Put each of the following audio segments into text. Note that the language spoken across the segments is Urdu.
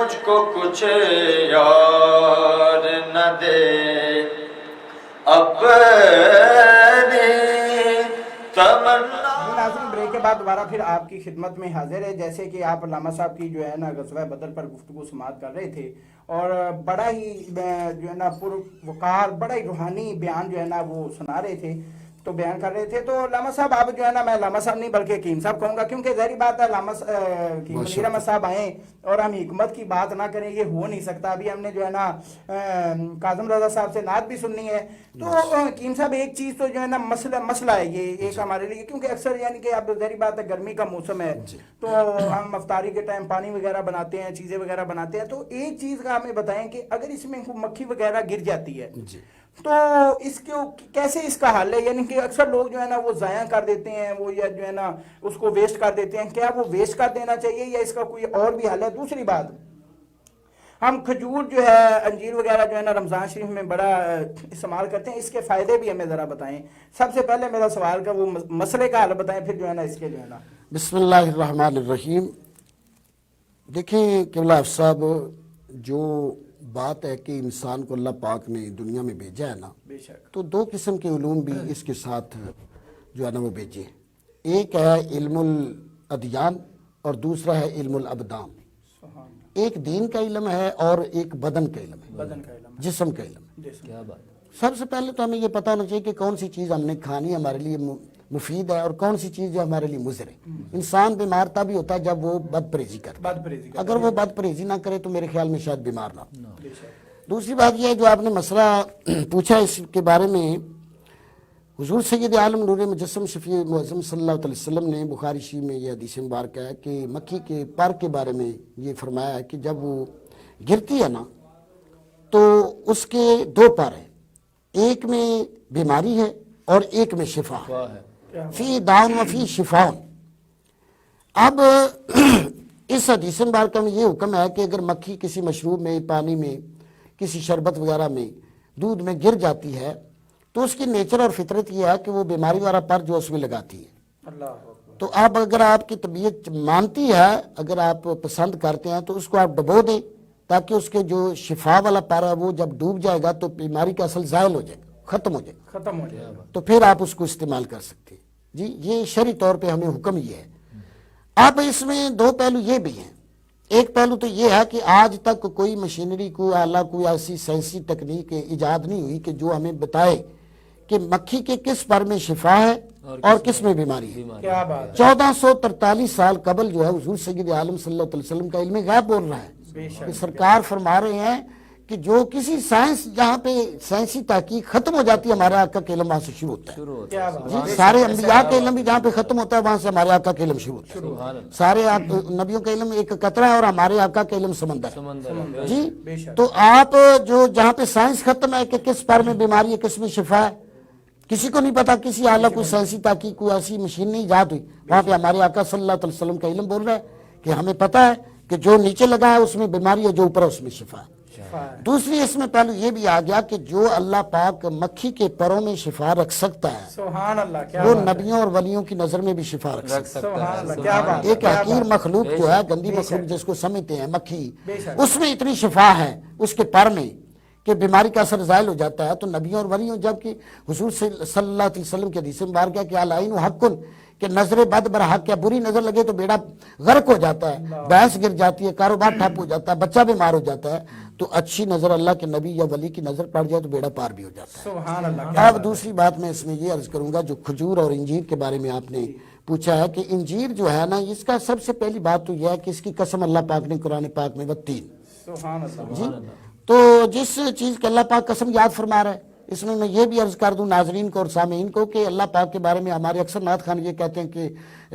مجھ کو کچھ یار نہ دے اپنی تمنا. ناظرین بریک کے بعد دوبارہ پھر آپ کی خدمت میں حاضر ہے. جیسے کہ آپ علامہ صاحب کی جو ہے نا غزوہ بدر پر گفتگو سماعت کر رہے تھے اور بڑا ہی جو ہے نا پر وقار بڑا ہی روحانی بیان جو ہے نا وہ سنا رہے تھے تو بیان کر رہے تھے. تو علامہ صاحب آپ جو ہے نا میں علامہ صاحب نہیں بلکہ حکیم صاحب کہوں گا کیونکہ ظاہری بات ہے علامہ منیر احمد صاحب آئیں اور ہم حکمت کی بات نہ کریں یہ ہو نہیں سکتا. ابھی ہم نے جو ہے نا کاظم رضا صاحب سے نعت بھی سننی ہے. تو حکیم صاحب ایک چیز تو جو ہے نا مسئلہ ہے یہ ایک ہمارے لیے کیونکہ اکثر یعنی کہ اب ظاہری بات ہے گرمی کا موسم ہے تو ہم افطاری کے ٹائم پانی وغیرہ بناتے ہیں چیزیں وغیرہ بناتے ہیں. تو ایک چیز کا ہمیں بتائیں کہ اگر اس میں مکھی وغیرہ گر جاتی ہے تو اس کو کیسے اس کا حل ہے. یعنی کہ اکثر لوگ جو ہے نا وہ ضائع کر دیتے ہیں وہ یا جو ہے نا اس کو ویسٹ کر دیتے ہیں. کیا وہ ویسٹ کر دینا چاہیے یا اس کا کوئی اور بھی حل ہے؟ دوسری بات ہم کھجور جو ہے انجیر وغیرہ جو ہے نا رمضان شریف میں بڑا استعمال کرتے ہیں اس کے فائدے بھی ہمیں ذرا بتائیں. سب سے پہلے میرا سوال کا وہ مسئلے کا حل بتائیں پھر جو ہے نا اس کے جو ہے نا. بسم اللہ الرحمن الرحیم. دیکھیں قبلہ صاحب جو بات ہے کہ انسان کو اللہ پاک نے دنیا میں بھیجا ہے نا بے شک تو دو قسم کے علوم بھی اس کے ساتھ جو ہے نا وہ بھیجے. ایک ہے علم الادیان اور دوسرا ہے علم الابدان. ایک دین کا علم ہے اور ایک بدن کا علم ہے جسم کا علم ہے. کیا بات. سب سے پہلے تو ہمیں یہ پتہ ہونا چاہیے کہ کون سی چیز ہم نے کھانی ہمارے لیے مفید ہے اور کون سی چیز جو ہمارے لیے مضر ہے. انسان بیمار تب ہی ہوتا ہے جب وہ بد پرہیزی کرتا ہے. اگر وہ بد پرہیزی نہ کرے تو میرے خیال میں شاید بیمار نہ ہو. دوسری بات یہ ہے جو آپ نے مسئلہ پوچھا اس کے بارے میں حضور سید عالم نور مجسم شفیع معظم صلی اللہ علیہ وسلم نے بخاری شریف میں یہ حدیث مبارکہ ہے کہ مکھی کے پر کے بارے میں یہ فرمایا ہے کہ جب وہ گرتی ہے نا تو اس کے دو پر ہیں. ایک میں بیماری ہے اور ایک میں شفا ہے. فی داؤن و فی شفاؤن. اب اس حدیث مبارکہ میں یہ حکم ہے کہ اگر مکھی کسی مشروب میں پانی میں کسی شربت وغیرہ میں دودھ میں گر جاتی ہے تو اس کی نیچر اور فطرت یہ ہے کہ وہ بیماری والا پر جو اس میں لگاتی ہے. تو اب اگر آپ کی طبیعت مانتی ہے اگر آپ پسند کرتے ہیں تو اس کو آپ ڈبو دیں تاکہ اس کے جو شفا والا پر ہے وہ جب ڈوب جائے گا تو بیماری کا اثر زائل ہو جائے گا ختم ہو جائے گا تو پھر آپ اس کو استعمال کر سکتے ہیں. جی یہ شرعی طور پہ ہمیں حکم یہ ہے. اب اس میں دو پہلو یہ بھی ہیں. ایک پہلو تو یہ ہے کہ آج تک کوئی مشینری کو آلہ کوئی ایسی سائنسی تکنیک ایجاد نہیں ہوئی کہ جو ہمیں بتائے کہ مکھی کے کس پر میں شفا ہے اور کس میں بیماری ہے. 1443 سال قبل جو ہے حضور سید عالم صلی اللہ علیہ وسلم کا علم غیب بول رہا ہے کہ سرکار فرما رہے ہیں کہ جو کسی سائنس جہاں پہ سائنسی تحقیق ختم ہو جاتی ہے ہمارے آقا کا علم وہاں سے شروع ہوتا ہے. جی سارے انبیاء کا علم بھی جہاں پہ ختم ہوتا ہے وہاں سے ہمارے آقا کا علم شروع ہوتا ہے. سارے نبیوں کا علم ایک قطرہ ہے اور ہمارے آقا کا علم سمندر ہے. جی تو آپ جو جہاں پہ سائنس ختم ہے کہ کس پر میں بیماری ہے کس میں شفا ہے کسی کو نہیں پتا. کسی اعلیٰ کوئی سائنسی تحقیق کوئی ایسی مشین نہیں ایجاد ہوئی. وہاں پہ ہمارے آقا صلی اللہ علیہ وسلم کا علم بول رہا ہے کہ ہمیں پتا ہے کہ جو نیچے لگا ہے اس میں بیماری ہے جو اوپر ہے اس میں شفا ہے. دوسری اس میں پہلو یہ بھی آ گیا کہ جو اللہ پاک مکھی کے پروں میں شفا رکھ سکتا ہے سبحان اللہ وہ نبیوں اور ولیوں کی نظر میں بھی شفا رکھ سکتا ہے. ایک حقیر مخلوق جو ہے گندی مخلوق جس کو سمجھتے ہیں مکھی اس میں اتنی شفا ہے اس کے پر میں کہ بیماری کا اثر زائل ہو جاتا ہے. تو نبیوں اور ولیوں جبکہ حضور صلی اللہ علیہ وسلم کے حدیث مبارکہ کہ العین حقن کہ نظر بد برحق کیا بری نظر لگے تو بیڑا غرق ہو جاتا ہے بھینس گر جاتی ہے کاروبار ٹھپ ہو جاتا ہے بچہ بیمار ہو جاتا ہے. تو اچھی نظر اللہ کے نبی یا ولی کی نظر پڑ جائے تو بیڑا پار بھی ہو جاتا ہے. سبحان اللہ. اب دوسری بات میں اس میں یہ عرض کروں گا جو کھجور اور انجیر کے بارے میں آپ نے پوچھا ہے کہ انجیر جو ہے نا اس کا سب سے پہلی بات تو یہ ہے کہ اس کی قسم اللہ پاک نے قرآن پاک میں والتین. سبحان اللہ. جی تو جس چیز کے اللہ پاک قسم یاد فرما رہا ہے اس میں یہ بھی عرض کر دوں ناظرین کو اور سامعین کو کہ اللہ پاک کے بارے میں ہمارے اکثر نعت خان یہ کہتے ہیں کہ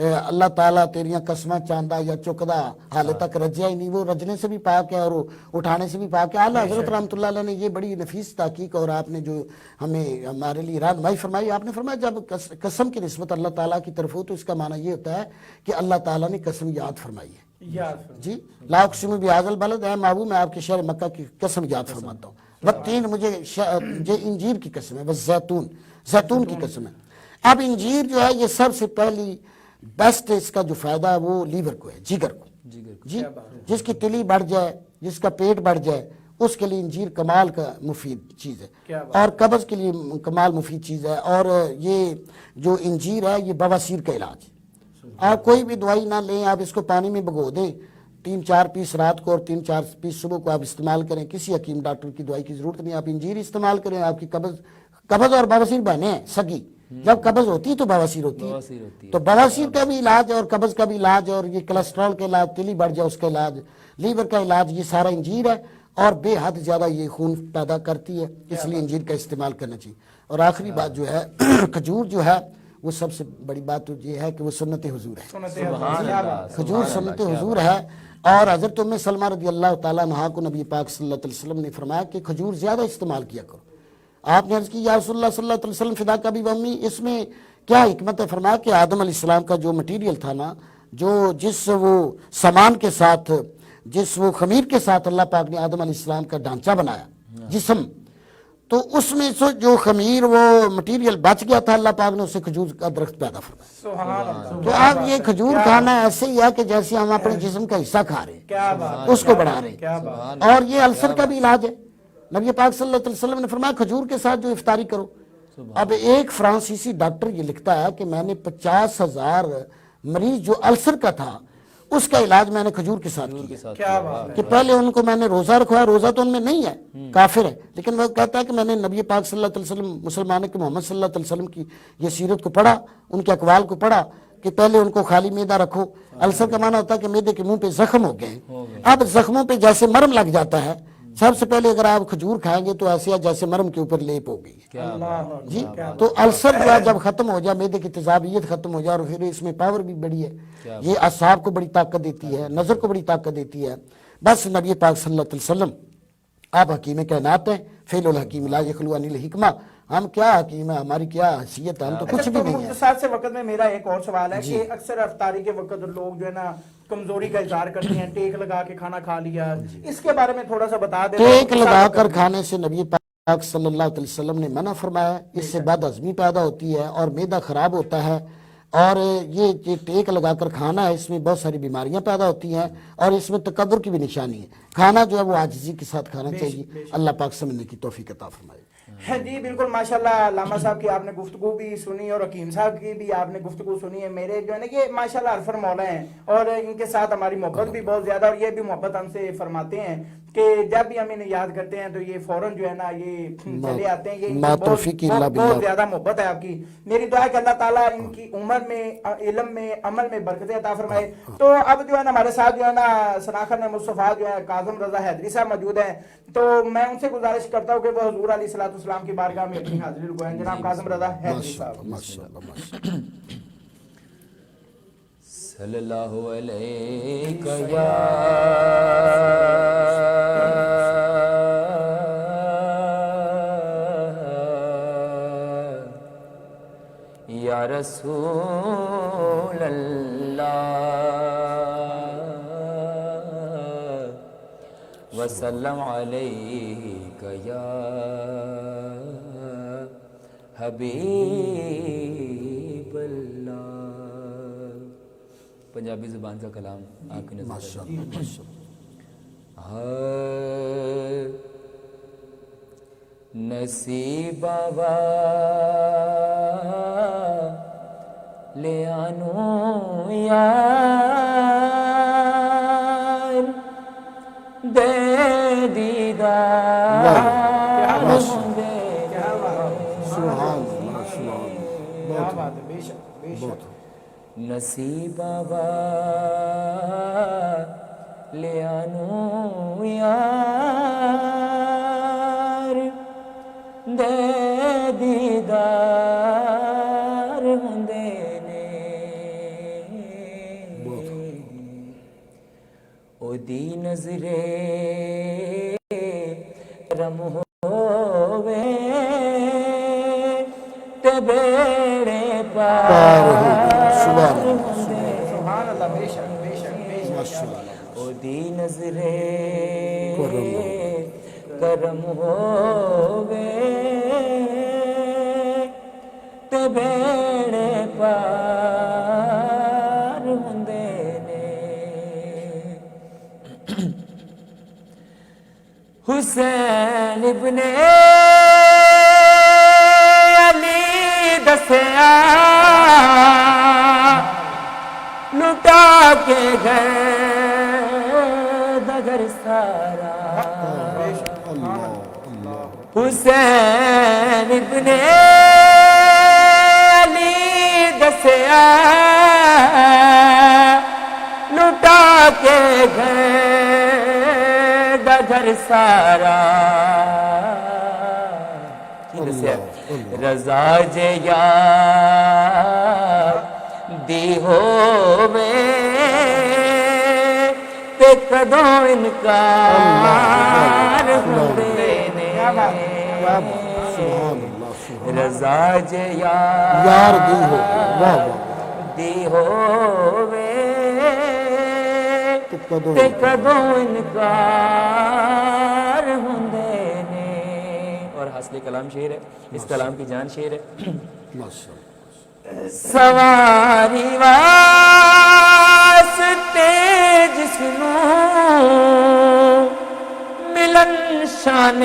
اللہ تعالیٰ تیریاں قسمیں چاندہ یا چکدہ حال تک رجیا ہی نہیں. وہ رجنے سے بھی پاک ہے اور اٹھانے سے بھی پاک ہے. اعلیٰ حضرت رحمۃ اللہ علیہ نے یہ بڑی نفیس تحقیق اور آپ نے جو ہمیں ہمارے لیے رہنمائی فرمائی آپ نے فرمایا جب قسم کی نسبت اللہ تعالیٰ کی طرف ہو تو اس کا معنی یہ ہوتا ہے کہ اللہ تعالیٰ نے قسم یاد فرمائی ہے. جی لا اقسم بہذا البلد ہے محبوب میں آپ کے شہر مکہ کی قسم یاد فرماتا ہوں. والتین مجھے انجیر کی قسم ہے بس زیتون کی قسم ہے. اب انجیر جو ہے یہ سب سے پہلی بیسٹ اس کا جو فائدہ ہے وہ لیور کو ہے جگر کو. جی جس کی تلی بڑھ جائے جس کا پیٹ بڑھ جائے اس کے لیے انجیر کمال کا مفید چیز ہے، کیا بات اور قبض کے لیے کمال مفید چیز ہے، اور یہ جو انجیر ہے یہ بواسیر کا علاج ہے۔ آپ کوئی بھی دوائی نہ لیں، آپ اس کو پانی میں بھگو دیں، 3-4 پیس رات کو اور 3-4 پیس صبح کو آپ استعمال کریں، کسی حکیم ڈاکٹر کی دوائی کی ضرورت نہیں، آپ انجیر استعمال کریں، آپ کی قبض اور بواسیر بہنے ہیں سگی، جب قبض ہوتی ہے تو بواسیر ہوتی ہے، تو بواسیر کا بھی علاج اور قبض کا بھی علاج، اور یہ کولیسٹرول کا علاج، تیلی بڑھ جائے اس کا علاج، لیور کا علاج، یہ سارا انجیر ہے، اور بے حد زیادہ یہ خون پیدا کرتی ہے، اس لیے انجیر کا استعمال کرنا چاہیے۔ اور آخری بات جو ہے کھجور جو ہے وہ سب سے بڑی بات تو یہ ہے کہ وہ سنت حضور ہے، کھجور سنت حضور ہے، اور حضرت ام سلمہ رضی اللہ تعالیٰ عنہا کو نبی پاک صلی اللہ علیہ وسلم نے فرمایا کہ کھجور زیادہ استعمال کیا کرو۔ آپ نے عرض کی یا رسول اللہ صلی اللہ علیہ وسلم فدا کا بھی امی، اس میں کیا حکمت ہے؟ فرمایا کہ آدم علیہ السلام کا جو مٹیریل تھا نا، جس وہ سامان کے ساتھ، جس وہ خمیر کے ساتھ اللہ پاک نے آدم علیہ السلام کا ڈھانچہ بنایا جسم، تو اس میں سے جو خمیر وہ مٹیریل بچ گیا تھا، اللہ پاک نے اسے کھجور کا درخت پیدا فرمایا۔ تو آپ یہ کھجور کھانا ایسے ہی ہے کہ جیسے ہم اپنے جسم کا حصہ کھا رہے ہیں، اس کو بڑھا رہے ہیں، اور یہ السر کا بھی علاج ہے۔ نبی پاک صلی اللہ علیہ وسلم نے فرمایا کھجور کے ساتھ جو افطاری کرو۔ اب ایک فرانسیسی ڈاکٹر یہ لکھتا ہے کہ میں نے 50,000 مریض جو السر کا تھا اس کا علاج میں نے کھجور کے ساتھ کیا، کہ پہلے ان کو میں نے روزہ رکھوایا، روزہ تو ان میں نہیں ہے، کافر ہے، لیکن وہ کہتا ہے کہ میں نے نبی پاک صلی اللہ علیہ وسلم، مسلمانوں کے محمد صلی اللہ علیہ وسلم کی یہ سیرت کو پڑھا، ان کے اقوال کو پڑھا کہ پہلے ان کو خالی معدہ رکھو۔ السر کا معنی ہوتا ہے کہ معدے کے منہ پہ زخم ہو گئے، اب زخموں پہ جیسے مرم لگ جاتا ہے، سب سے پہلے اگر آپ کھجور کھائیں گے تو ایسے ہے جیسے مرم کے اوپر لیپ ہو گئی جی۔ تو السر جو ہے جب ختم ہو جائے، معدے کی تیزابیت ختم ہو جائے، اور پھر اس میں پاور بھی بڑی ہے، یہ اعصاب کو بڑی طاقت دیتی ہے، نظر کو بڑی طاقت دیتی ہے، بس نبی پاک صلی اللہ علیہ وسلم آپ حکیم کائنات ہیں، فعل الحکیم لا یخلو عن الحکمہ، ہم کیا حکیم ہے، ہماری کیا حیثیت ہے، ہم تو کچھ بھی نہیں ہے۔ مختصر سے وقت میں میرا ایک اور سوال ہے کہ اکثر افطاری کے وقت لوگ جو ہے نا کمزوری کا اظہار کرتے ہیں، ٹیک لگا کے کھانا کھا لیا، اس کے بارے میں تھوڑا سا بتا دیں۔ ٹیک لگا کر کھانے سے نبی پاک صلی اللہ علیہ وسلم نے منع فرمایا، اس سے بد ہضمی پیدا ہوتی ہے اور معدہ خراب ہوتا ہے، اور یہ ٹیک لگا کر کھانا ہے، اس میں بہت ساری بیماریاں پیدا ہوتی ہیں، اور اس میں تکبر کی بھی نشانی ہے۔ کھانا جو ہے وہ عاجزی کے ساتھ کھانا چاہیے، اللہ پاک سمجھنے کی توفیق عطا فرمائے۔ جی بالکل، ماشاءاللہ علامہ صاحب کی آپ نے گفتگو بھی سنی اور حکیم صاحب کی بھی آپ نے گفتگو سنی ہے، میرے جو ہے نا کہ ماشاءاللہ عرفر مولا ہیں، اور ان کے ساتھ ہماری محبت بھی بہت زیادہ، اور یہ بھی محبت ہم سے فرماتے ہیں کہ جب بھی ہم انہیں یاد کرتے ہیں تو یہ فوراً جو ہے نا یہ چلے آتے ہیں، یہ بہت زیادہ محبت ہے آپ کی۔ میری دعا ہے کہ اللہ تعالیٰ ان کی عمر میں، علم میں، عمل میں برکتیں عطا فرمائے۔ تو اب جو ہے نا ہمارے ساتھ جو ہے نا سناخر مصطفیٰ جو ہے کاظم رضا حیدری صاحب موجود ہیں، تو میں ان سے گزارش کرتا ہوں کہ وہ حضور علیہ السلام کی بارگاہ میں اپنی حاضری لگوائیں۔ جناب کاظم رضا حیدری صاحب۔ صلی اللہ علیہ یا یا رسول اللہ وسلم علیک یا حبیب اللہ۔ پنجابی زبان کا کلام آپ کی نظر نصیبہ لے آنو یار دے دیدار نصیبہ لے آنو یار دے دیدار ہوندے نے او دی نظرے رم ہووے تے بیڑے پار سبحان اللہ، بے شک بے شک بے شک۔ او دی نظرے کرم ہووے تے بیڑے پار ہوندے نے حسین ابن علی دسیا لٹا کے گئے دگر سارا حسین ابن علی دسیا لٹا کے گئے دگر سارا کی دسیا رضا جے یار دی ہووے تے کدوں انکار ہوندے نے رضا جے یار دی ہو واہ واہ دی ہووے تے کدوں انکار ہوندے نے. اور حاصل کلام شعر ہے، اس کلام کی جان شعر ہے. ماشاءاللہ سواری واسطے جسنوں ملن شان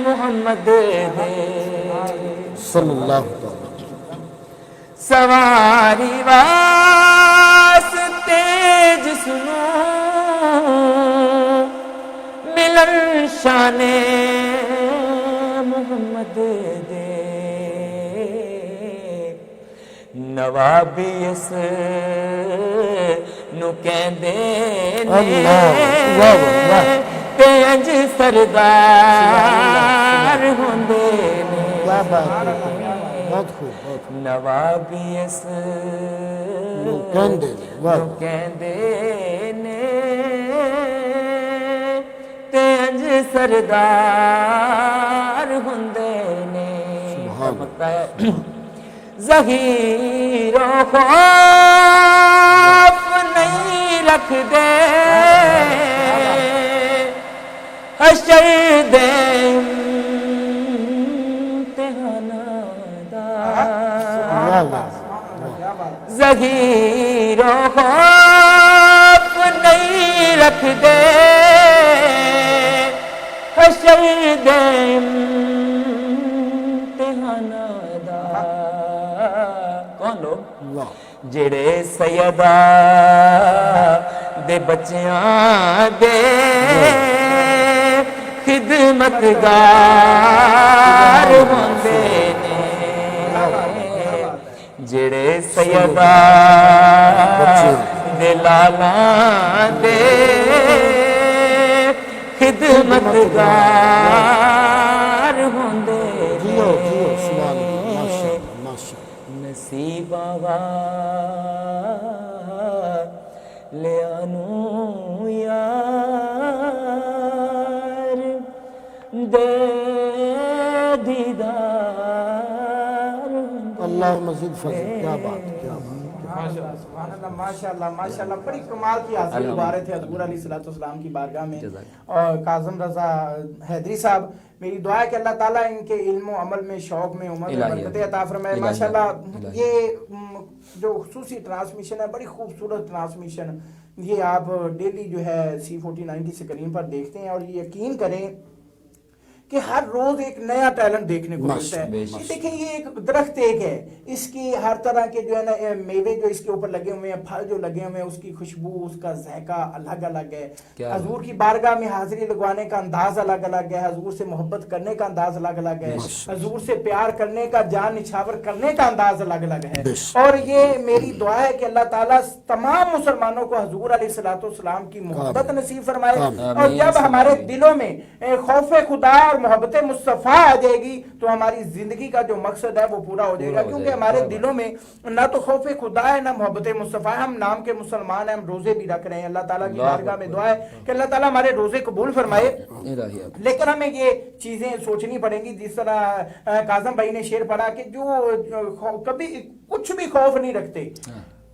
محمد دے صلی اللہ علیہ وسلم. سواری واسطے جسنوں ملن شان محمد دے نوابی اس نو کہندے نے تے انج سردار ہوندے نے. کیا بات ہے، بہت خوب بہت خوب. نوابی اس کہندے نے واہ نو کہندے نے تے انج سردار ہوندے نے. مکہ ہے ظہیر و خوف نہیں رکھ دے حشر دے امتحانات واہ واہ. ظہیر و خوف نہیں رکھ دے حشر دے امتحانات. کون لوگ؟ واہ جڑے سیدہ دے بچیاں دے خدمتگار ہوندے نے. جڑے سیدہ دے لالاں دے خدمتگار ہوندے جیو جیو سبحان اللہ ماشاءاللہ ماشاءاللہ. نصیب لیانو یار دے دیدار. اللہ مزید فضل. کیا بات کیا بات. سبحان اللہ ماشاءاللہ ماشاءاللہ. بڑی کمال کی حاضری مبارک تھے حضور علیہ السلام کی بارگاہ میں. اور کاظم رضا حیدری صاحب، میری دعا ہے کہ اللہ تعالیٰ ان کے علم و عمل میں، شوق میں، عمر میں برکتیں عطا فرمائے. ماشاءاللہ یہ جو خصوصی ٹرانسمیشن ہے بڑی خوبصورت ٹرانسمیشن، یہ آپ ڈیلی جو ہے C4090 اسکرین پر دیکھتے ہیں، اور یہ یقین کریں کہ ہر روز ایک نیا ٹیلنٹ دیکھنے کو ملتا ہے. دیکھیں یہ ایک درخت ایک ہے، اس کی ہر طرح کے جو ہے نا میوے جو اس کے اوپر لگے ہوئے ہیں، پھل جو لگے ہوئے ہیں، اس کی خوشبو، اس کا ذائقہ الگ الگ ہے. حضور کی بارگاہ میں حاضری لگوانے کا انداز الگ الگ ہے، حضور سے محبت کرنے کا انداز الگ الگ ہے، حضور سے پیار کرنے کا، جان نچھاور کرنے کا انداز الگ الگ ہے. اور یہ میری دعا ہے کہ اللہ تعالیٰ تمام مسلمانوں کو حضور علیہ السلام کی محبت نصیب فرمائے. اور جب ہمارے دلوں میں خوف خدا اور محبت مصطفیٰ آ جائے گی تو ہماری زندگی کا جو مقصد ہے وہ پورا ہو جائے گا. کیونکہ ہمارے دلوں میں نہ تو خوف خدا ہے، نہ محبت مصطفیٰ ہے. ہم نام کے مسلمان ہیں، ہم روزے بھی رکھ رہے ہیں. اللہ تعالیٰ کی بارگاہ میں دعا ہے کہ اللہ تعالیٰ ہمارے روزے قبول فرمائے. لیکن ہمیں یہ چیزیں سوچنی پڑیں گی، جس طرح کاظم بھائی نے شعر پڑھا کہ جو کبھی کچھ بھی خوف نہیں رکھتے،